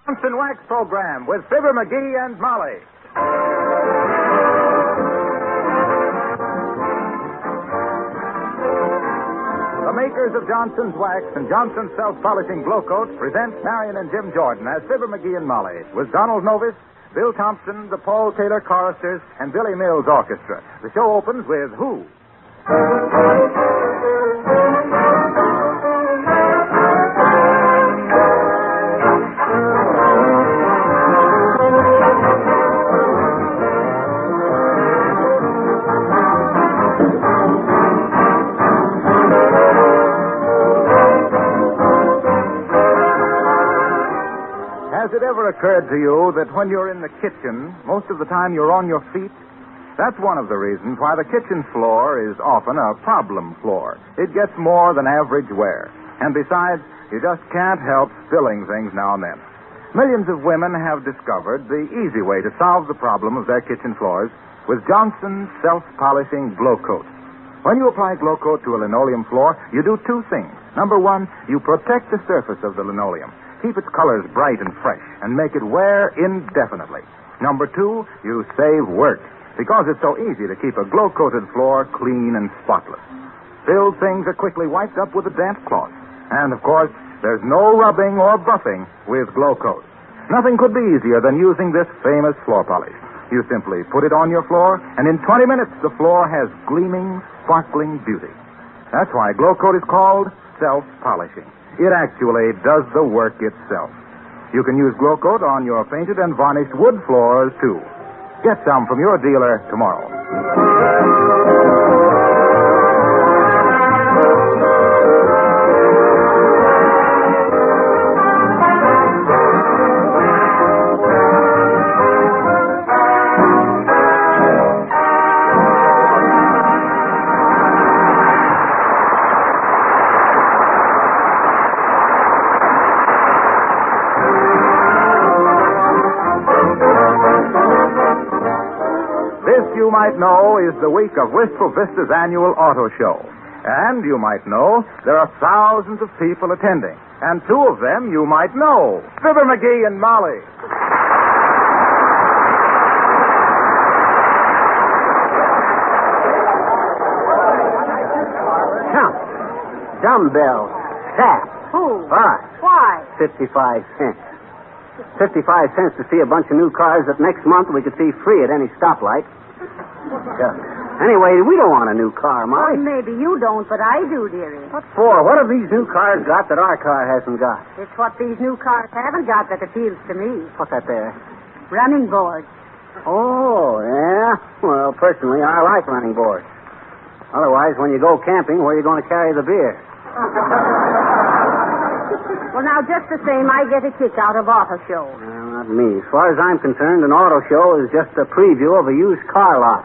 Johnson Wax Program with Fibber McGee and Molly. The makers of Johnson's Wax and Johnson's Self-Polishing Glow Coat present Marion and Jim Jordan as Fibber McGee and Molly with Donald Novis, Bill Thompson, the Paul Taylor Choristers, and Billy Mills Orchestra. The show opens with Who? Has it ever occurred to you that when you're in the kitchen, most of the time you're on your feet? That's one of the reasons why the kitchen floor is often a problem floor. It gets more than average wear. And besides, you just can't help spilling things now and then. Millions of women have discovered the easy way to solve the problem of their kitchen floors with Johnson's Self-Polishing Glow Coat. When you apply Glow Coat to a linoleum floor, you do two things. Number one, you protect the surface of the linoleum. Keep its colors bright and fresh, and make it wear indefinitely. Number two, you save work, because it's so easy to keep a glow-coated floor clean and spotless. Filled things are quickly wiped up with a damp cloth. And, of course, there's no rubbing or buffing with Glow Coat. Nothing could be easier than using this famous floor polish. You simply put it on your floor, and in 20 minutes the floor has gleaming, sparkling beauty. That's why Glow Coat is called self-polishing. It actually does the work itself. You can use Glow Coat on your painted and varnished wood floors, too. Get some from your dealer tomorrow. You might know is the week of Wistful Vista's annual auto show. And you might know there are thousands of people attending. And two of them you might know. Fibber McGee and Molly. Count. Dumbbell. Sap. Who? Us. Why? 55 cents. 55 cents to see a bunch of new cars that next month we could see free at any stoplight. Anyway, we don't want a new car, Molly. Well, maybe you don't, but I do, dearie. What for? What have these new cars got that our car hasn't got? It's what these new cars haven't got that appeals to me. What's that there? Running boards. Oh, yeah? Well, personally, I like running boards. Otherwise, when you go camping, where are you going to carry the beer? Well, now, just the same, I get a kick out of auto shows. Well, not me. As far as I'm concerned, an auto show is just a preview of a used car lot.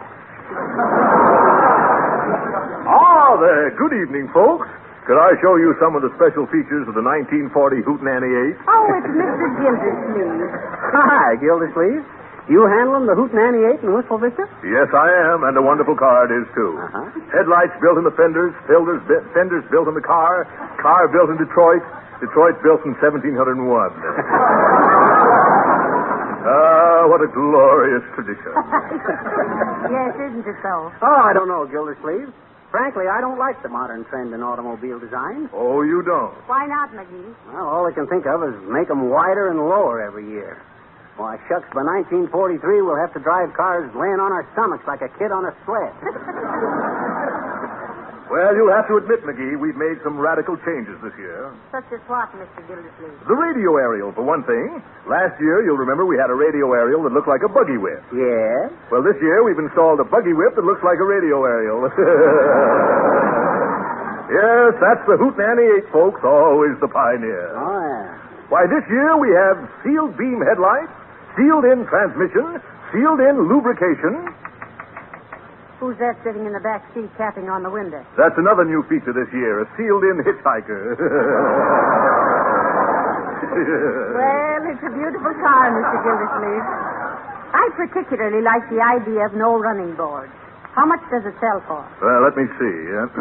Ah, there. Good evening, folks. Could I show you some of the special features of the 1940 Hootenanny 8? Oh, it's Mr. Gildersleeve. Hi, Gildersleeve. You handling the Hootenanny 8 in Wistful Vista? Yes, I am, and a wonderful car it is, too. Uh-huh. Headlights built in the fenders built in the car built in Detroit built in 1701. What a glorious tradition. Yes, isn't it so? Oh, I don't know, Gildersleeve. Frankly, I don't like the modern trend in automobile design. Oh, you don't? Why not, McGee? Well, all I can think of is make them wider and lower every year. Why, shucks, by 1943, we'll have to drive cars laying on our stomachs like a kid on a sled. Well, you'll have to admit, McGee, we've made some radical changes this year. Such as what, Mr. Gildersleeve? The radio aerial, for one thing. Last year, you'll remember, we had a radio aerial that looked like a buggy whip. Yeah? Well, this year, we've installed a buggy whip that looks like a radio aerial. Yes, that's the Hootenanny 8, folks. Always the pioneer. Oh, yeah. Why, this year we have sealed beam headlights, sealed-in transmission, sealed-in lubrication. Who's that sitting in the back seat tapping on the window? That's another new feature this year, a sealed-in hitchhiker. Well, it's a beautiful car, Mr. Gildersleeve. I particularly like the idea of no running boards. How much does it sell for? Well, let me see.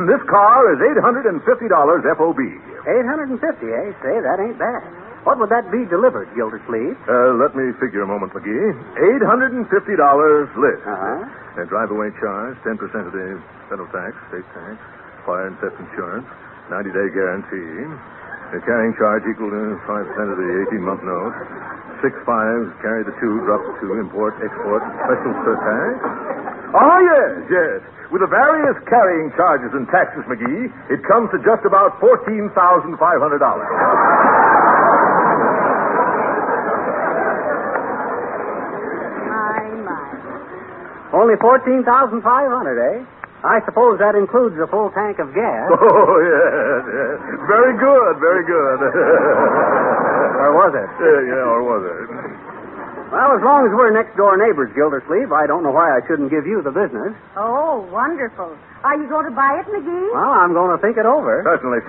This car is $850 FOB. $850, eh? Say, that ain't bad. What would that be delivered, Gildersleeve? Let me figure a moment, McGee. $850 list. Uh-huh. Drive-away charge, 10% of the federal tax, state tax, fire and theft insurance, 90-day guarantee. The carrying charge equal to 5% of the 18-month note. 6 5s, carry the 2, drop the 2, import, export, special surtax. Oh, yes. With the various carrying charges and taxes, McGee, it comes to just about $14,500. My. Only $14,500, eh? I suppose that includes a full tank of gas. Oh, yes. Very good. Or was it? Or was it? Well, as long as we're next-door neighbors, Gildersleeve, I don't know why I shouldn't give you the business. Oh, wonderful. Are you going to buy it, McGee? Well, I'm going to think it over. Certainly.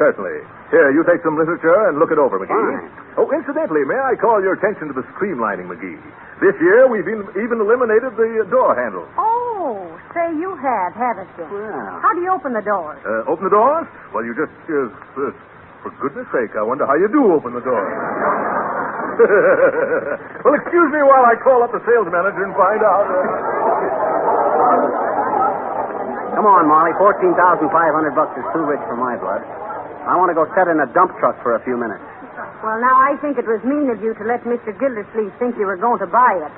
Here, you take some literature and look it over, McGee. Fine. Oh, incidentally, may I call your attention to the streamlining, McGee? This year, we've even eliminated the door handle. Oh, say you have, haven't you? Well. How do you open the doors? Open the doors? Well, you just... for goodness sake, I wonder how you do open the door. Well, excuse me while I call up the sales manager and find out. Come on, Molly. $14,500 is too rich for my blood. I want to go set in a dump truck for a few minutes. Well, now, I think it was mean of you to let Mr. Gildersleeve think you were going to buy it.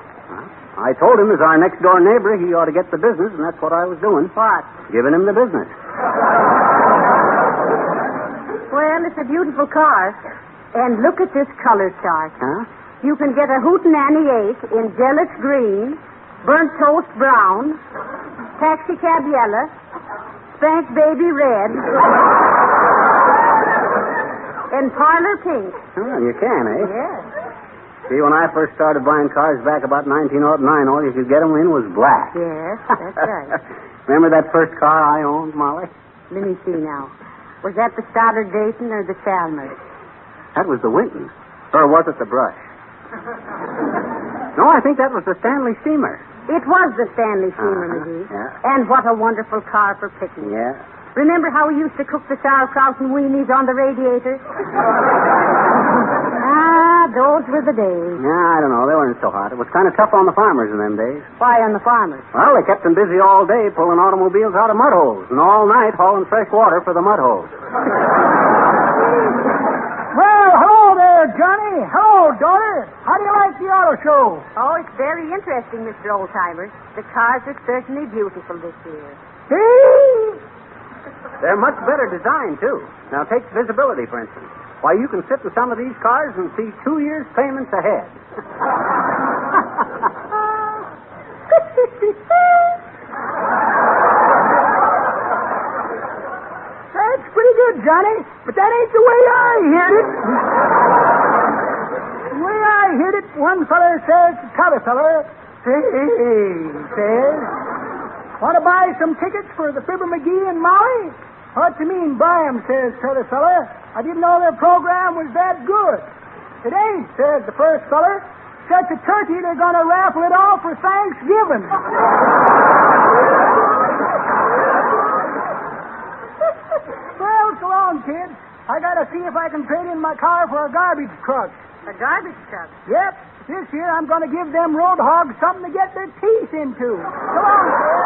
I told him as our next-door neighbor he ought to get the business, and that's what I was doing. What? Giving him the business. Well, it's a beautiful car. And look at this color chart. Huh? You can get a Hootenanny 8 in Gillette green, burnt toast brown, taxi cab yellow, spank baby red, and parlor pink. Well, you can, eh? Yes. See, when I first started buying cars back about 1909, all you could get them in was black. Yes, that's right. Remember that first car I owned, Molly? Let me see now. Was that the Stoddard Dayton or the Chalmers? That was the Winton. Or was it the Brush? No, I think that was the Stanley Steamer. It was the Stanley Steamer, McGee. Yeah. And what a wonderful car for picnics. Yeah. Remember how we used to cook the sauerkraut and weenies on the radiator? Those were the days. Yeah, I don't know. They weren't so hot. It was kind of tough on the farmers in them days. Why on the farmers? Well, they kept them busy all day pulling automobiles out of mud holes and all night hauling fresh water for the mud holes. Well, hello there, Johnny. Hello, daughter. How do you like the auto show? Oh, it's very interesting, Mr. Oldtimer. The cars are certainly beautiful this year. See? They're much better designed, too. Now, take visibility, for instance. Why, you can sit in some of these cars and see 2 years' payments ahead. That's pretty good, Johnny, but that ain't the way I heard it. The way I heard it, one feller says to t'other feller, says, want to buy some tickets for the Fibber McGee and Molly? What you mean, buy 'em, says t'other feller. I didn't know their program was that good. It ain't, says the first feller. Such a turkey, they're going to raffle it off for Thanksgiving. Well, so long, kid. I got to see if I can trade in my car for a garbage truck. A garbage truck? Yep. This year I'm going to give them road hogs something to get their teeth into. So long, kid.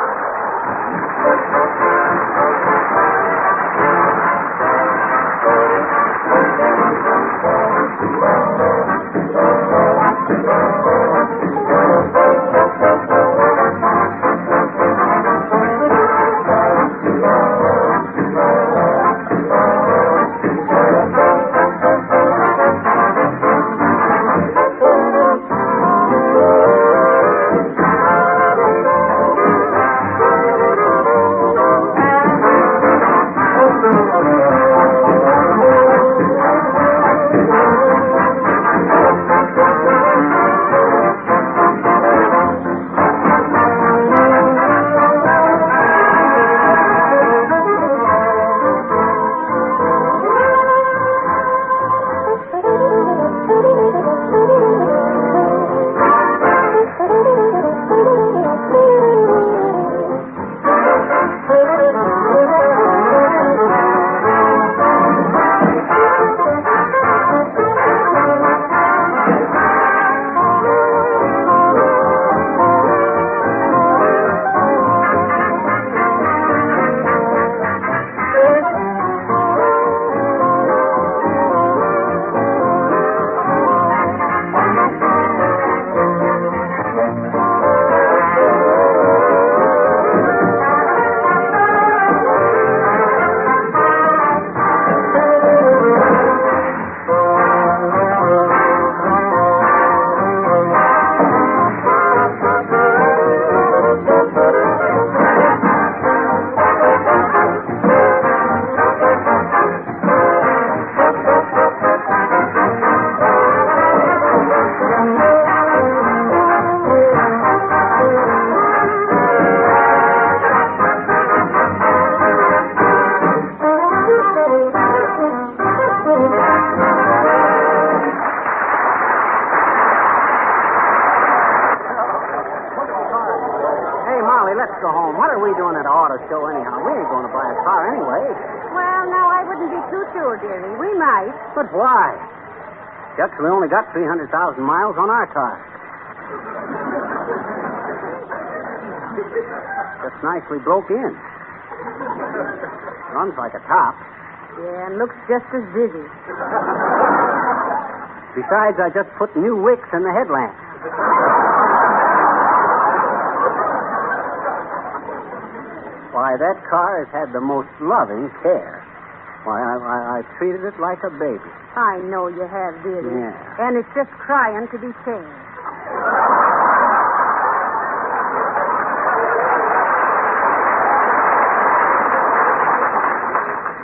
let's go home. What are we doing at the auto show anyhow? We ain't going to buy a car anyway. Well, now, I wouldn't be too sure, dearie. We might. But why? Shucks, we only got 300,000 miles on our car. Just nicely broke in. Runs like a top. Yeah, and looks just as busy. Besides, I just put new wicks in the headlamp. Why, that car has had the most loving care. Why, I treated it like a baby. I know you have, dearie. Yeah. And it's just crying to be saved.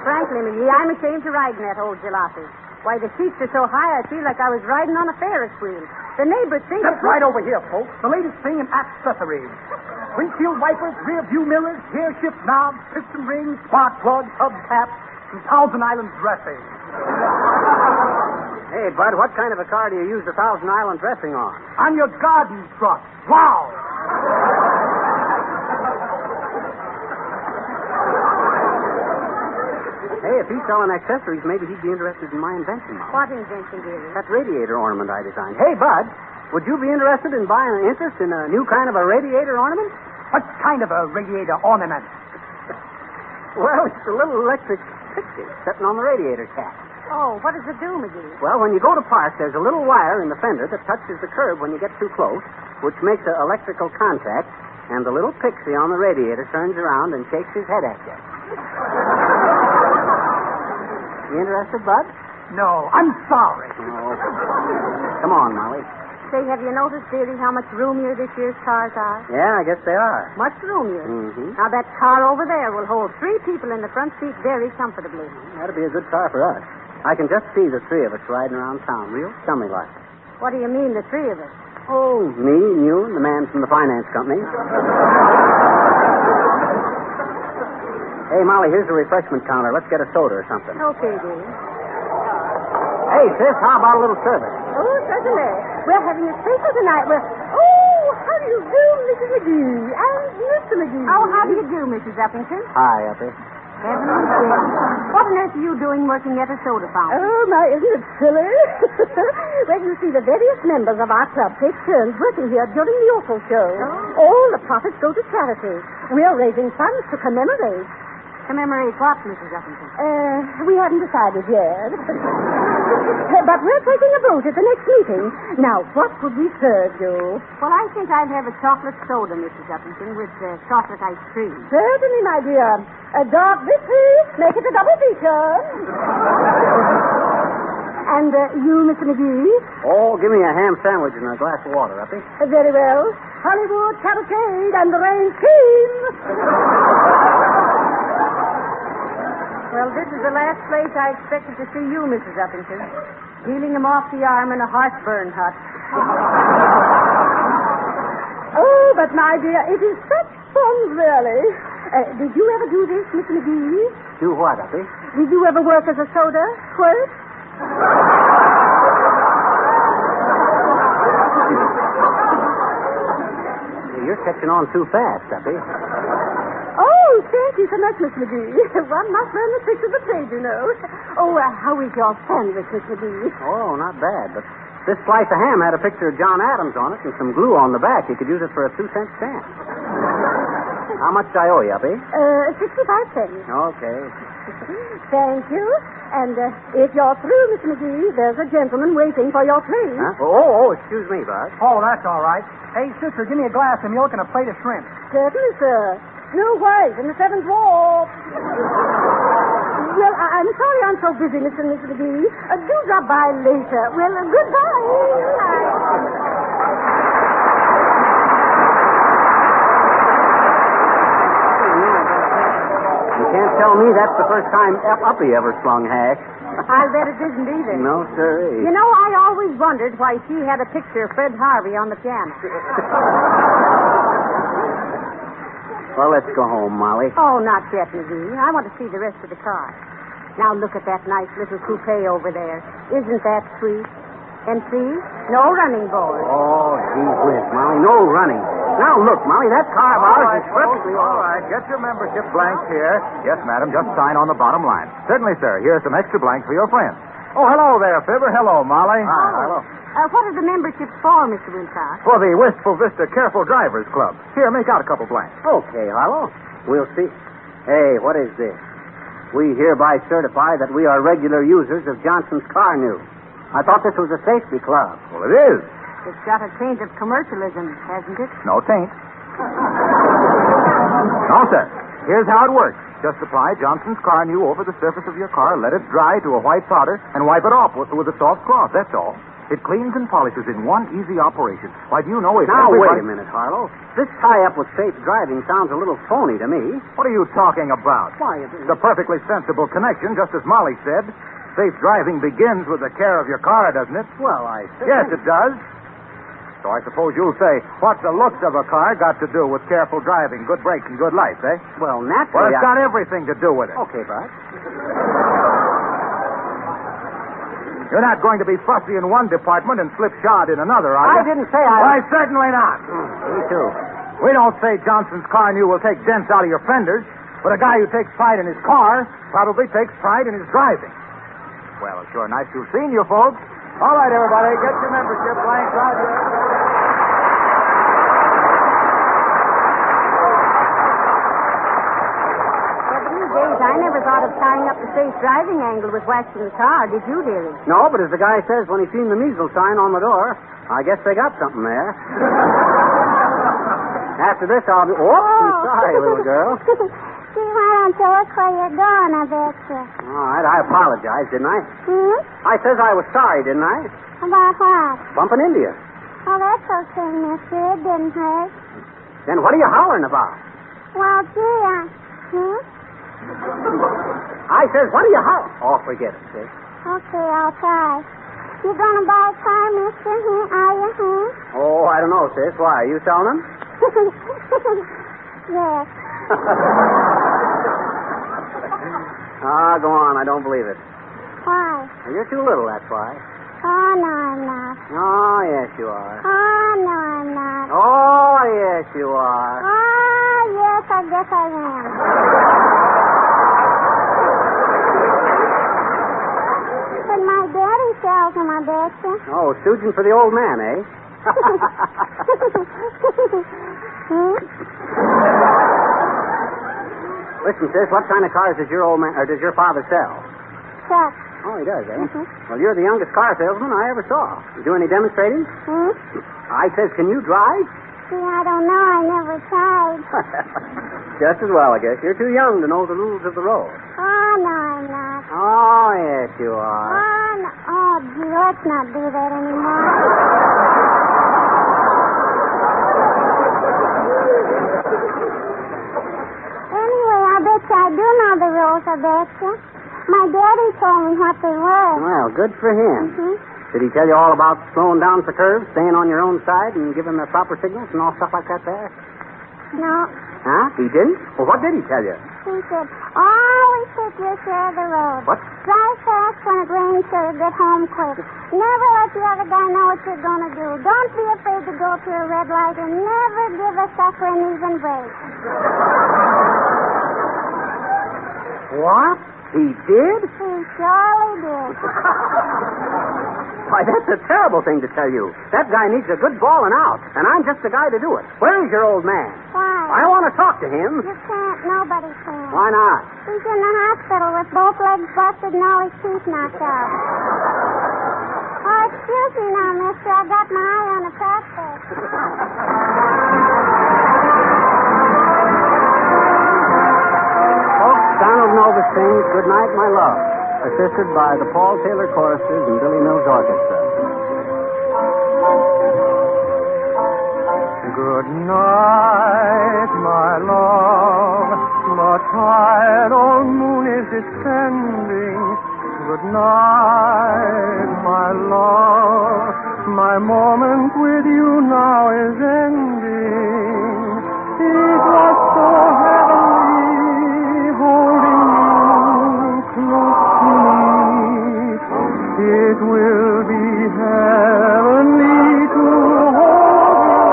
Frankly, McGee, I'm ashamed to ride in that old jalopy. Why, the seats are so high, I feel like I was riding on a Ferris wheel. The neighbors think Step right over here, folks. The latest thing in accessories. Windshield wipers, rear view mirrors, gear shift knobs, piston rings, spark plugs, hubcaps, and Thousand Island dressing. Hey, Bud, what kind of a car do you use the Thousand Island dressing on? On your garden truck. Wow! Hey, if he's selling accessories, maybe he'd be interested in my invention. What invention, dearie? That radiator ornament I designed. Hey, Bud, would you be interested in buying an interest in a new kind of a radiator ornament? What kind of a radiator ornament? Well, it's a little electric picture sitting on the radiator cap. Oh, what does it do, McGee? Well, when you go to park, there's a little wire in the fender that touches the curb when you get too close, which makes an electrical contact, and the little pixie on the radiator turns around and shakes his head at you. You interested, Bud? No, I'm sorry. Oh. Come on, Molly. Say, have you noticed, dearie, how much roomier this year's cars are? Yeah, I guess they are. Much roomier. Mm-hmm. Now, that car over there will hold 3 people in the front seat very comfortably. That'll be a good car for us. I can just see the 3 of us riding around town, real chummy like. What do you mean, the 3 of us? Oh, me and you and the man from the finance company. Hey, Molly, here's the refreshment counter. Let's get a soda or something. Okay, dearie. Hey, sis, how about a little service? Oh, certainly. We're having a special tonight. How do you do, Mrs. McGee? And Mr. McGee. Oh, how do you do, Mrs. Uppington? Hi, Uppy. Heavens sake. What on earth are you doing working at a soda fountain? Oh, my, isn't it silly? Well, you see, the various members of our club take turns working here during the auto show. Oh. All the profits go to charity. We're raising funds to commemorate. Commemorate what, Mrs. Uppington? We haven't decided yet. But we're taking a vote at the next meeting. Now, what would we serve you? Well, I think I'd have a chocolate soda, Mrs. Uppington, with chocolate ice cream. Certainly, my dear. Dog this week. Make it a double feature. And you, Mr. McGee? Oh, give me a ham sandwich and a glass of water, Uppy. Very well. Hollywood Cavalcade and the Rain Team. Well, this is the last place I expected to see you, Mrs. Uppington. Peeling him off the arm in a heartburn hut. Oh, but my dear, it is such fun, really. Did you ever do this, Miss McGee? Do what, Uppy? Did you ever work as a soda squirt? You're catching on too fast, Uppy. Oh, thank you so much, Miss McGee. One must learn the tricks of the trade, you know. Oh, how is your sandwich, Miss McGee? Oh, not bad, but this slice of ham had a picture of John Adams on it and some glue on the back. You could use it for a 2-cent stamp. How much do I owe you, Uppy? 65 cents. Okay. Thank you. And if you're through, Miss McGee, there's a gentleman waiting for your plate. Huh? Oh, excuse me, Bud. Oh, that's all right. Hey, sister, give me a glass of milk and a plate of shrimp. Certainly, sir. Snow White in the 7th War. Well, I'm sorry I'm so busy, Mr. and Mrs. McGee. Do drop by later. Well, goodbye. You can't tell me that's the first time Uppy ever slung hash. I'll bet it isn't either. No, sir. You know, I always wondered why she had a picture of Fred Harvey on the piano. Well, let's go home, Molly. Oh, not yet, McGee. I want to see the rest of the car. Now, look at that nice little coupe over there. Isn't that sweet? And see? No running board. Oh, gee whiz, Molly. No running. Now, look, Molly, that car of ours is perfectly all right. Get your membership blanks here. Yes, madam, just sign on the bottom line. Certainly, sir. Here's some extra blanks for your friends. Oh, hello there, Fibber. Hello, Molly. Hi, hello. What are the memberships for, Mr. Wilcox? For the Wistful Vista Careful Drivers Club. Here, make out a couple blanks. Okay, Harlow. We'll see. Hey, what is this? We hereby certify that we are regular users of Johnson's Car New. I thought this was a safety club. Well, it is. It's got a taint of commercialism, hasn't it? No taint. No, sir. Here's how it works. Just apply Johnson's Car New over the surface of your car, let it dry to a white powder, and wipe it off with a soft cloth. That's all. It cleans and polishes in one easy operation. Why, do you know if Now, wait a minute, Harlow. This tie-up with safe driving sounds a little phony to me. What are you talking about? Why, It's a perfectly sensible connection, just as Molly said. Safe driving begins with the care of your car, doesn't it? Well, I said... Yes, it does. So I suppose you'll say, what's the looks of a car got to do with careful driving, good brakes, and good lights, eh? Well, Well, naturally, it's got everything to do with it. Okay, Bud. You're not going to be fussy in one department and slipshod in another, are I you? didn't say I... Why, certainly not. Me too. We don't say Johnson's Car New will take dents out of your fenders, but a guy who takes pride in his car probably takes pride in his driving. Well, it's sure nice to have seen you folks. All right, everybody, get your membership blanks out here. I never thought of tying up the safe driving angle with waxing the car, did you, dearie? No, but as the guy says when he seen the measles sign on the door, I guess they got something there. After this, I'll be... Oh, I'm sorry, little girl. Gee, why don't you look where you're going, I bet you. All right, I apologize, didn't I? Hmm? I says I was sorry, didn't I? About what? Bumping into you. Oh, that's okay, mister. It didn't hurt. Then what are you hollering about? Well, gee, Hmm? I says, what are you hollering? Oh, forget it, sis. Okay, I'll try. You gonna buy a car, mister? Are you, Oh, I don't know, sis. Why, are you selling them? Yes. Go on. I don't believe it. Why? Well, you're too little, that's why. Oh, no, I'm not. Oh, yes, you are. Oh, no, I'm not. Oh, yes, you are. Oh, yes, I guess I am. But my daddy sells them, I bet you. Oh, stooging for the old man, eh? Hmm? Listen, sis, what kind of cars does your old man, or does your father sell? Truck. Oh, he does, eh? Mhm. Well, you're the youngest car salesman I ever saw. You do any demonstrating? Hmm? I says, can you drive? See, I don't know. I never tried. Just as well, I guess. You're too young to know the rules of the road. Oh, no, I'm not. Oh, yes, you are. Oh, no. Oh, gee, let's not do that anymore. Anyway, I bet you I do know the rules, I bet you. My daddy told me what they were. Well, good for him. Mm-hmm. Did he tell you all about slowing down for curves, staying on your own side, and giving the proper signals and all stuff like that there? No. Huh? He didn't? Well, what did he tell you? He said, always take your share of the road. What? Drive fast when it rains so you get home quick. Never let the other guy know what you're going to do. Don't be afraid to go through a red light, and never give a sucker an even break. What? He did? He surely did. Why, that's a terrible thing to tell you. That guy needs a good bawling out, and I'm just the guy to do it. Where is your old man? Why? I want to talk to him. You can't. Nobody can. Why not? He's in the hospital with both legs busted and all his teeth knocked out. Oh, excuse me now, mister. I got my eye on a prospect. Folks, Donald Novus sings Good Night, My Love, assisted by the Paul Taylor Choristers and Billy Mills Orchestra. Good night, my love. The tired old moon is descending. Good night, my love. My moment with you now is ending. It was so heavenly, holding you close to me. It will be heavenly to hold you.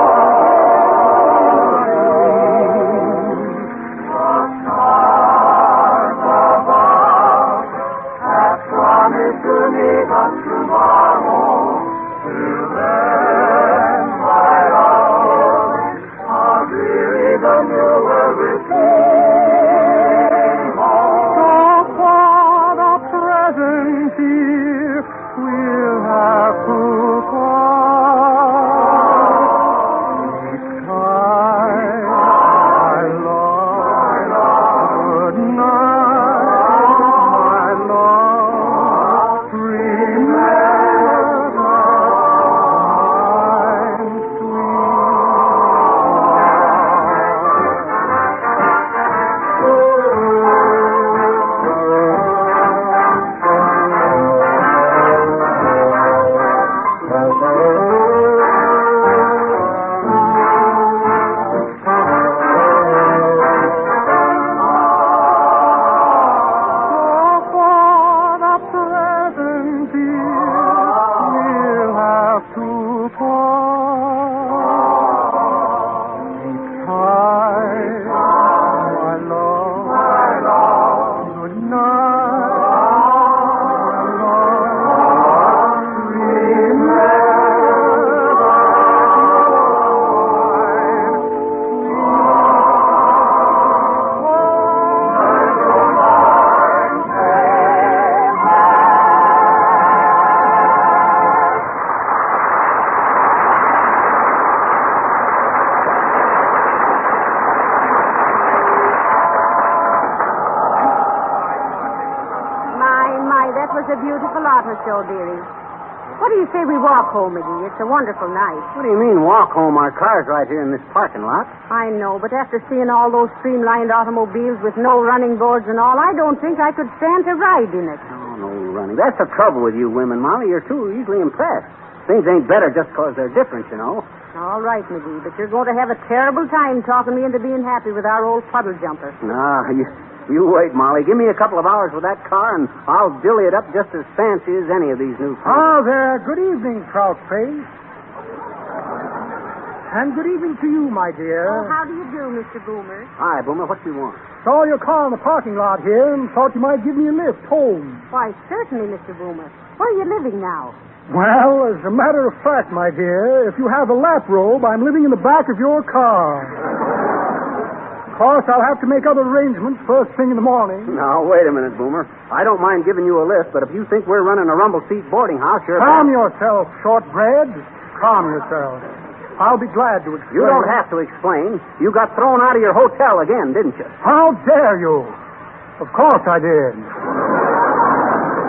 A beautiful auto show, dearie. What do you say we walk home, McGee? It's a wonderful night. What do you mean, walk home? Our car's right here in this parking lot. I know, but after seeing all those streamlined automobiles with no running boards and all, I don't think I could stand to ride in it. Oh, no running. That's the trouble with you women, Molly. You're too easily impressed. Things ain't better just because they're different, you know. All right, McGee, but you're going to have a terrible time talking me into being happy with our old puddle jumper. Nah, you wait, Molly. Give me a couple of hours with that car, and I'll dilly it up just as fancy as any of these new cars. Oh, there. Good evening, Trout Face. And good evening to you, my dear. Oh, how do you do, Mr. Boomer? Hi, Boomer. What do you want? Saw your car in the parking lot here and thought you might give me a lift home. Why, certainly, Mr. Boomer. Where are you living now? Well, as a matter of fact, my dear, if you have a lap robe, I'm living in the back of your car. Of course, I'll have to make other arrangements first thing in the morning. Now, wait a minute, Boomer. I don't mind giving you a lift, but if you think we're running a rumble seat boarding house, you're... Calm yourself, shortbread. Calm yourself. I'll be glad to explain. You don't have to explain. You got thrown out of your hotel again, didn't you? How dare you? Of course I did.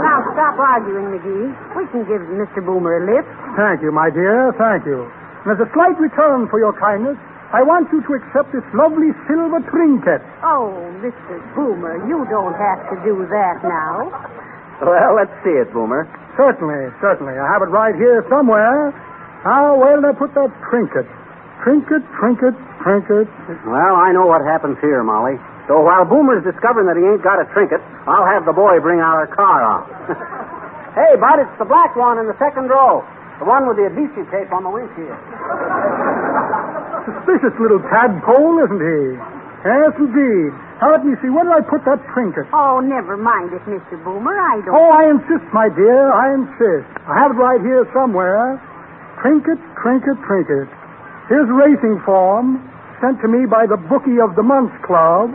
Now, stop arguing, McGee. We can give Mr. Boomer a lift. Thank you, my dear. Thank you. And as a slight return for your kindness, I want you to accept this lovely silver trinket. Oh, Mr. Boomer, you don't have to do that now. Well, let's see it, Boomer. Certainly. I have it right here somewhere. Now, where did I put that trinket? Trinket. Well, I know what happens here, Molly. So while Boomer's discovering that he ain't got a trinket, I'll have the boy bring our car out. Hey, Bud, it's the black one in the second row. The one with the adhesive tape on the windshield. Suspicious little tadpole, isn't he? Yes, indeed. Now, let me see. Where did I put that trinket? Oh, never mind it, Mr. Boomer. I don't... Oh, I insist, my dear. I insist. I have it right here somewhere. Trinket. Here's a racing form sent to me by the bookie of the Month Club.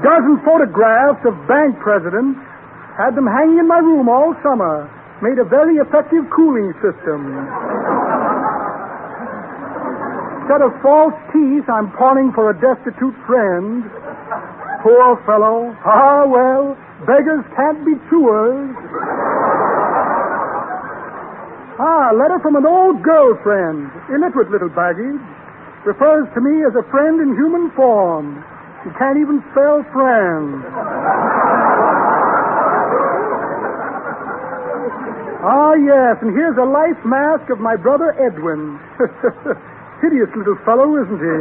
Dozen photographs of bank presidents. Had them hanging in my room all summer. Made a very effective cooling system. Instead of false teeth, I'm pawning for a destitute friend. Poor fellow. Ah, well, beggars can't be chewers. A letter from an old girlfriend. Illiterate little baggage. Refers to me as a friend in human form. She can't even spell friend. Ah, yes, and here's a life mask of my brother Edwin. Hideous little fellow, isn't he?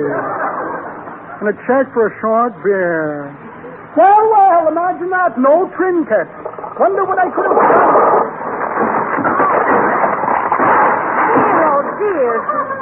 And a check for a short beer. Well, imagine that. No trinket. Wonder what I could have done. Oh, dear.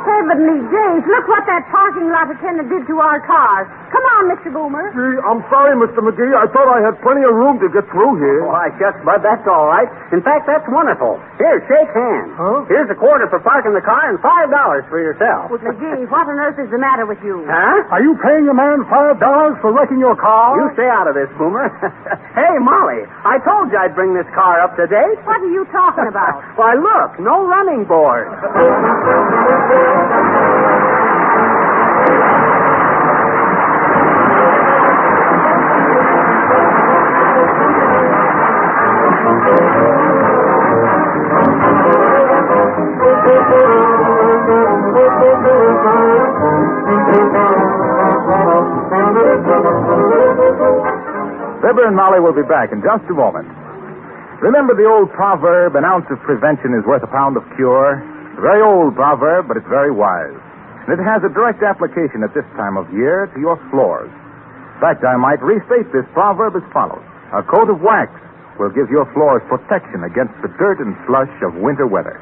Heavenly days. Look what that parking lot attendant did to our cars. Come on, Mr. Boomer. Gee, I'm sorry, Mr. McGee. I thought I had plenty of room to get through here. Why, shucks, Bud, that's all right. In fact, that's wonderful. Here, shake hands. Huh? Here's a quarter for parking the car and $5 for yourself. McGee, what on earth is the matter with you? Huh? Are you paying a man $5 for wrecking your car? You stay out of this, Boomer. Hey, Molly, I told you I'd bring this car up to date. What are you talking about? Why, look, no running board. Fibber and Molly will be back in just a moment. Remember the old proverb, an ounce of prevention is worth a pound of cure? It's a very old proverb, but it's very wise. And it has a direct application at this time of year to your floors. In fact, I might restate this proverb as follows. A coat of wax will give your floors protection against the dirt and slush of winter weather.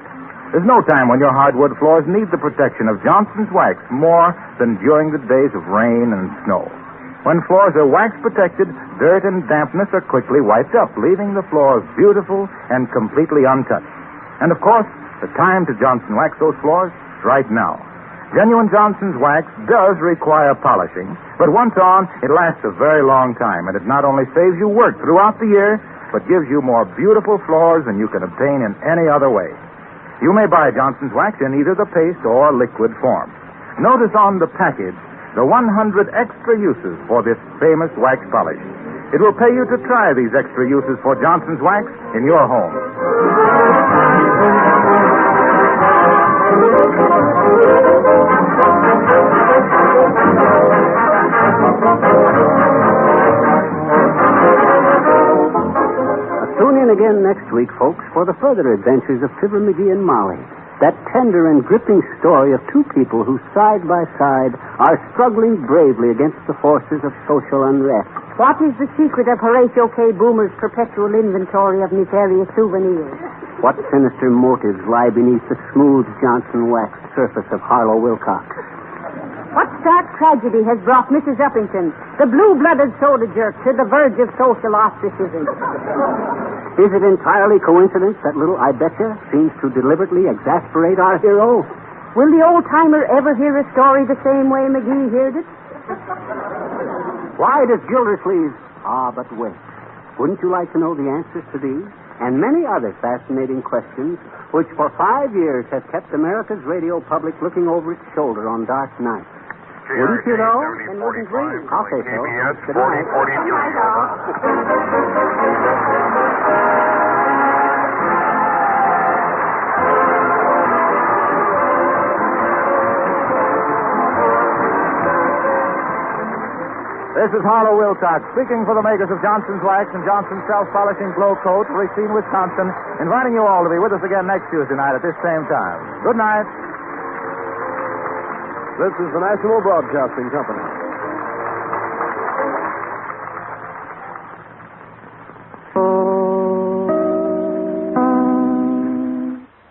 There's no time when your hardwood floors need the protection of Johnson's Wax more than during the days of rain and snow. When floors are wax protected, dirt and dampness are quickly wiped up, leaving the floors beautiful and completely untouched. And of course, the time to Johnson Wax those floors is right now. Genuine Johnson's Wax does require polishing, but once on, it lasts a very long time, and it not only saves you work throughout the year, but gives you more beautiful floors than you can obtain in any other way. You may buy Johnson's Wax in either the paste or liquid form. Notice on the package the 100 extra uses for this famous wax polish. It will pay you to try these extra uses for Johnson's Wax in your home. Tune in again next week, folks, for the further adventures of Fibber McGee and Molly. That tender and gripping story of two people who, side by side, are struggling bravely against the forces of social unrest. What is the secret of Horatio K. Boomer's perpetual inventory of nefarious souvenirs? What sinister motives lie beneath the smooth Johnson Wax surface of Harlow Wilcox? What stark tragedy has brought Mrs. Uppington, the blue-blooded soda jerk, to the verge of social ostracism? Is it entirely coincidence that little I Betcha seems to deliberately exasperate our hero? Will the old-timer ever hear a story the same way McGee heard it? Why does Gildersleeve's... but wait. Wouldn't you like to know the answers to these and many other fascinating questions which for 5 years have kept America's radio public looking over its shoulder on dark nights? Wouldn't you, though? And wouldn't we? I'll say so. Good night. This is Harlow Wilcox, speaking for the makers of Johnson's Wax and Johnson's Self-Polishing Glow Coat, Racine, Wisconsin, inviting you all to be with us again next Tuesday night at this same time. Good night. This is the National Broadcasting Company.